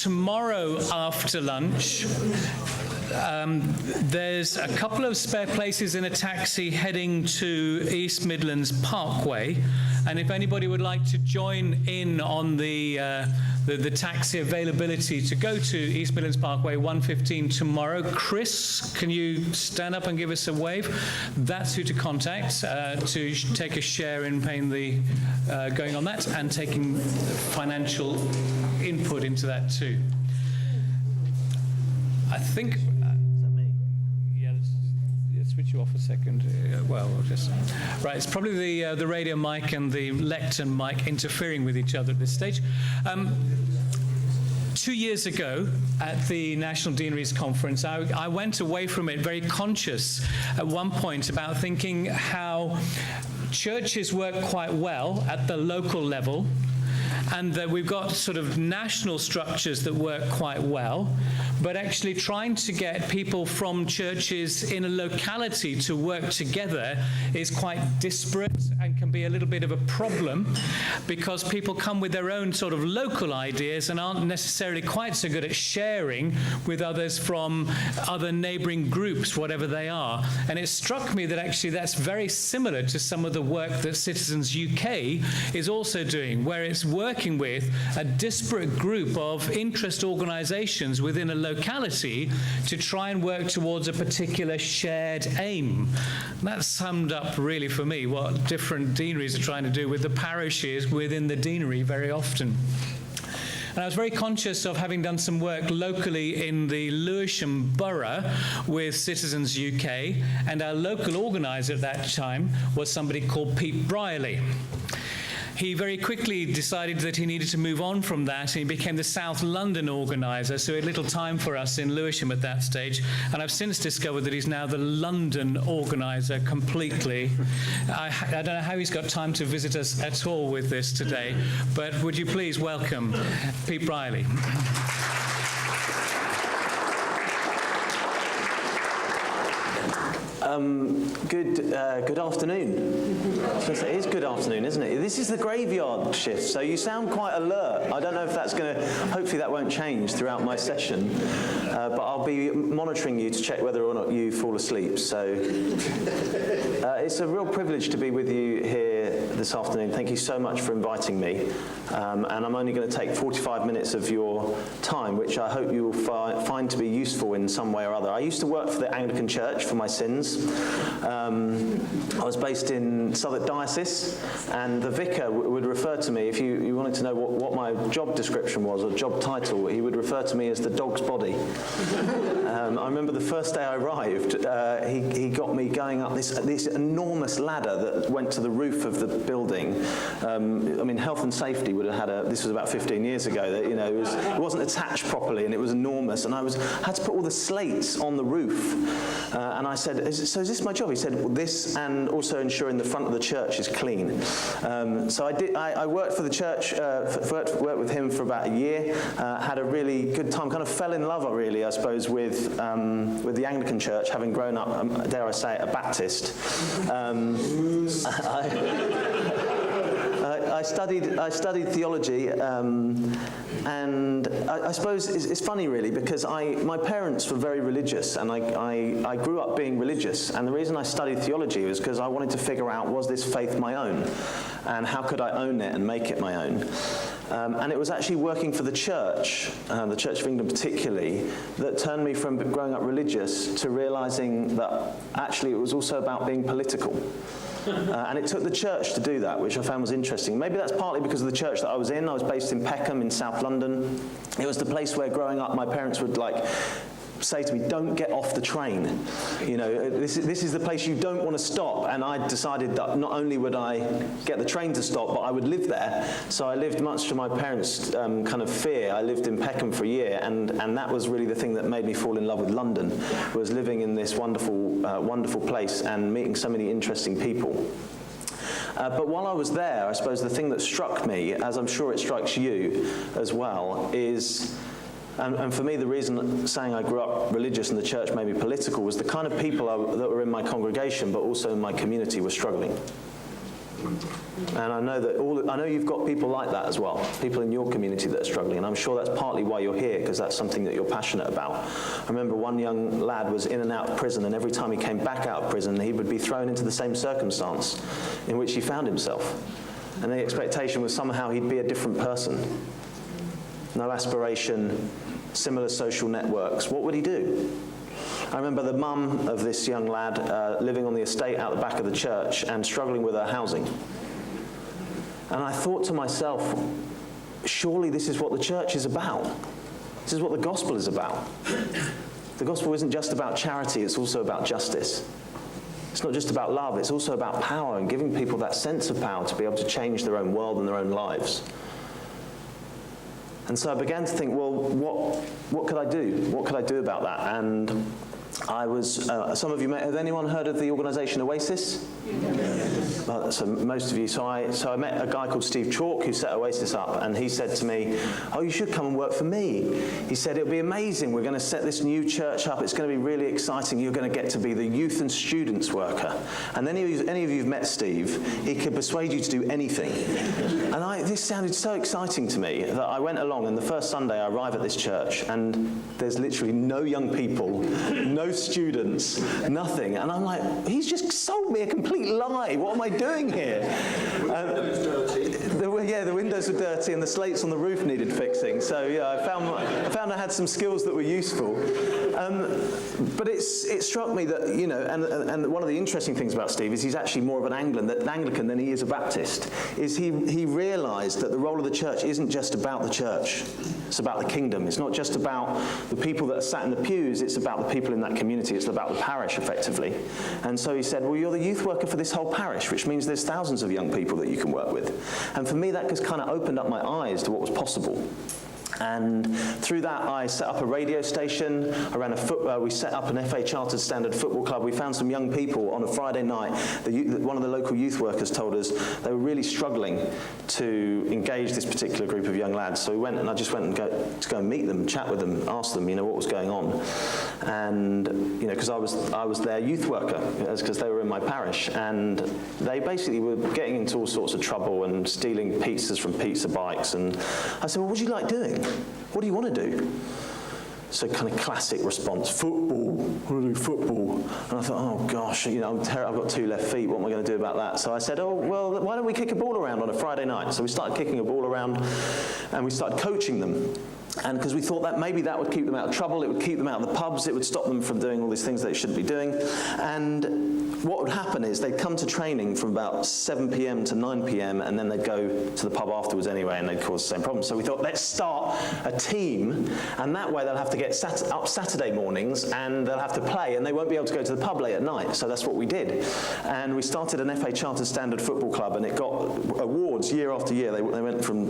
tomorrow after lunch, there's a couple of spare places in a taxi heading to East Midlands Parkway, and if anybody would like to join in on the taxi availability to go to East Midlands Parkway 1:15 tomorrow, Chris, can you stand up and give us a wave? That's who to contact to take a share in paying the going on that and taking financial input into that too. I think. Switch you off a second. Well, we'll just right. It's probably the radio mic and the lectern mic interfering with each other at this stage. 2 years ago at the National Deaneries Conference, I went away from it very conscious at one point about thinking how churches work quite well at the local level, and that we've got sort of national structures that work quite well, but actually trying to get people from churches in a locality to work together is quite disparate and can be a little bit of a problem, because people come with their own sort of local ideas and aren't necessarily quite so good at sharing with others from other neighbouring groups, whatever they are. And it struck me that actually that's very similar to some of the work that Citizens UK is also doing, where it's working with a disparate group of interest organisations within a locality to try and work towards a particular shared aim. That summed up really for me what different deaneries are trying to do with the parishes within the deanery very often. And I was very conscious of having done some work locally in the Lewisham Borough with Citizens UK, and our local organiser at that time was somebody called Pete Brierley. He very quickly decided that he needed to move on from that, and he became the South London organiser, so he had little time for us in Lewisham at that stage. And I've since discovered that he's now the London organiser completely. I don't know how he's got time to visit us at all with this today, but would you please welcome Pete Brierley. Good afternoon. It is good afternoon, isn't it? This is the graveyard shift, so you sound quite alert. I don't know if that's going to, hopefully that won't change throughout my session, but I'll be monitoring you to check whether or not you fall asleep. So it's a real privilege to be with you here this afternoon. Thank you so much for inviting me. And I'm only going to take 45 minutes of your time, which I hope you will find to be useful in some way or other. I used to work for the Anglican Church for my sins. I was based in Southwark Diocese, and the vicar would refer to me, if you wanted to know what my job description was, or job title, he would refer to me as the dog's body. I remember the first day I arrived, he got me going up this enormous ladder that went to the roof of the building. I mean, health and safety would have had this was about 15 years ago, that, you know, it wasn't attached properly, and it was enormous, and I had to put all the slates on the roof. And I said, so is this my job? He said, well, this, and also ensuring the front of the church is clean. So I worked for the church, worked with him for about a year, had a really good time, kind of fell in love, really, I suppose, with the Anglican Church, having grown up, dare I say it, a Baptist. I studied theology, and I suppose it's funny, really, because my parents were very religious, and I grew up being religious, and the reason I studied theology was because I wanted to figure out, was this faith my own, and how could I own it and make it my own? And it was actually working for the Church of England particularly, that turned me from growing up religious to realising that actually it was also about being political. And it took the church to do that, which I found was interesting. Maybe that's partly because of the church that I was in. I was based in Peckham in South London. It was the place where, growing up, my parents would say to me, don't get off the train. You know, this is the place you don't want to stop. And I decided that not only would I get the train to stop, but I would live there. So I lived, much to my parents' kind of fear, I lived in Peckham for a year, and that was really the thing that made me fall in love with London, was living in this wonderful place and meeting so many interesting people. But while I was there, I suppose the thing that struck me, as I'm sure it strikes you as well, is, and for me, the reason saying I grew up religious and the church made me political was the kind of people that were in my congregation, but also in my community, were struggling. And I know you've got people like that as well, people in your community that are struggling, and I'm sure that's partly why you're here, because that's something that you're passionate about. I remember one young lad was in and out of prison, and every time he came back out of prison, he would be thrown into the same circumstance in which he found himself. And the expectation was somehow he'd be a different person. No aspiration, similar social networks. What would he do? I remember the mum of this young lad living on the estate out the back of the church and struggling with her housing. And I thought to myself, surely this is what the church is about. This is what the gospel is about. The gospel isn't just about charity, it's also about justice. It's not just about love, it's also about power and giving people that sense of power to be able to change their own world and their own lives. And so I began to think, well, what could I do? What could I do about that? And I was, some of you, have anyone heard of the organisation Oasis? Yes. So most of you, so I met a guy called Steve Chalk who set Oasis up, and he said to me, oh, you should come and work for me. He said, it'll be amazing, we're going to set this new church up, it's going to be really exciting, you're going to get to be the youth and students worker. And any of you who've met Steve, he could persuade you to do anything. And this sounded so exciting to me that I went along, and the first Sunday I arrive at this church, and there's literally no young people, no students, nothing. And I'm like, he's just sold me a complete lie. What am I doing here? The windows were dirty and the slates on the roof needed fixing. So yeah, I found I had some skills that were useful. But it struck me that, you know, and one of the interesting things about Steve is he's actually more of an Anglican than he is a Baptist. Is he realised that the role of the church isn't just about the church. It's about the kingdom. It's not just about the people that are sat in the pews. It's about the people in that community. It's about the parish, effectively. And so he said, well, you're the youth worker for this whole parish, which means there's thousands of young people that you can work with. And for me, that just kind of opened up my eyes to what was possible. And through that, I set up a radio station. I ran we set up an FA Chartered Standard football club. We found some young people on a Friday night. One of the local youth workers told us they were really struggling to engage this particular group of young lads. So we went, and I just went to go and meet them, chat with them, ask them, you know, what was going on. And, you know, because I was their youth worker, because they were in my parish. And they basically were getting into all sorts of trouble and stealing pizzas from pizza bikes. And I said, well, what do you like doing? What do you want to do? So kind of classic response, football, I want to do football. And I thought, oh gosh, you know, I've got 2 left feet, what am I going to do about that? So I said, oh, well, why don't we kick a ball around on a Friday night? So we started kicking a ball around, and we started coaching them. And because we thought that maybe that would keep them out of trouble, it would keep them out of the pubs, it would stop them from doing all these things they shouldn't be doing. And what would happen is they'd come to training from about 7 p.m. to 9 p.m. and then they'd go to the pub afterwards anyway, and they'd cause the same problem. So we thought, let's start a team, and that way they'll have to get up Saturday mornings and they'll have to play, and they won't be able to go to the pub late at night. So that's what we did. And we started an FA Chartered Standard football club, and it got awards year after year. They went from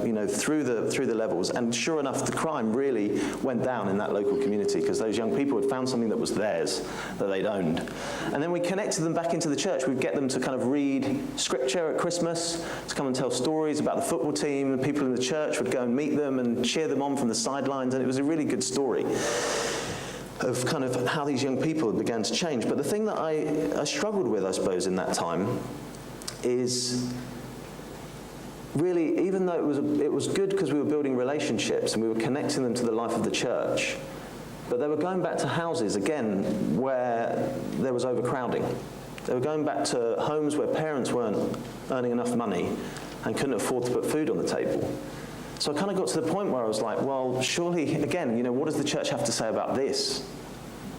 you know, through the levels, and sure enough, the crime really went down in that local community because those young people had found something that was theirs, that they'd owned. And then we connected them back into the church. We'd get them to kind of read scripture at Christmas, to come and tell stories about the football team, and people in the church would go and meet them and cheer them on from the sidelines, and it was a really good story of kind of how these young people began to change. But the thing that I struggled with, I suppose, in that time is really, even though it was good because we were building relationships and we were connecting them to the life of the church, but they were going back to houses, again, where there was overcrowding. They were going back to homes where parents weren't earning enough money and couldn't afford to put food on the table. So I kind of got to the point where I was like, well, surely, again, you know, what does the church have to say about this?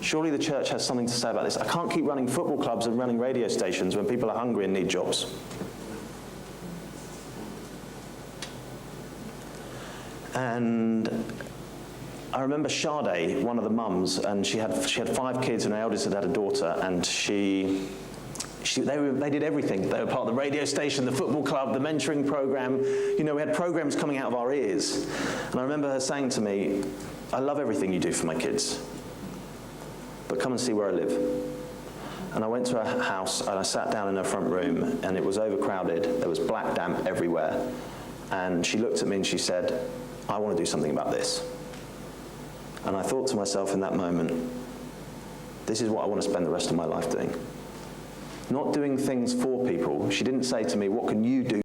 Surely the church has something to say about this. I can't keep running football clubs and running radio stations when people are hungry and need jobs. And I remember Sade, one of the mums, and she had 5 kids, and her eldest had a daughter, and they did everything. They were part of the radio station, the football club, the mentoring program. You know, we had programs coming out of our ears. And I remember her saying to me, I love everything you do for my kids, but come and see where I live. And I went to her house, and I sat down in her front room, and it was overcrowded. There was black damp everywhere. And she looked at me and she said, I want to do something about this. And I thought to myself in that moment, this is what I want to spend the rest of my life doing. not doing things for people. She didn't say to me, what can you do